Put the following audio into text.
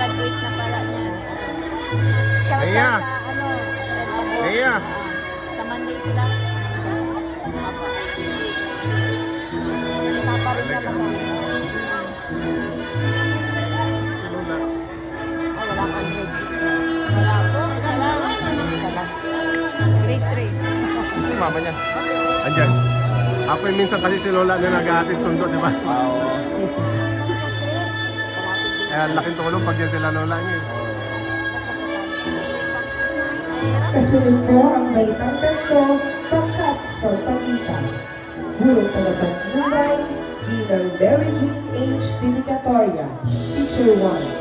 Graduate na pala niya. Leia. Leia. Sa Monday sila. Pinaparin na ba? Wala kang grade 6 na. Wala po. Wala. Grade 3. Si mama niya. Andyan. Ako yung minsan kasi si Lola na nag-aatid sundo, di ba? Oo. Kaya laking tulong pag yan sila Lola niya. Kasunod po ang may tangtang ko, pangkat sa pagitan. Guro Palabang Nungay, Ginang Mary Jean H. Dedicatoria, Teacher 1.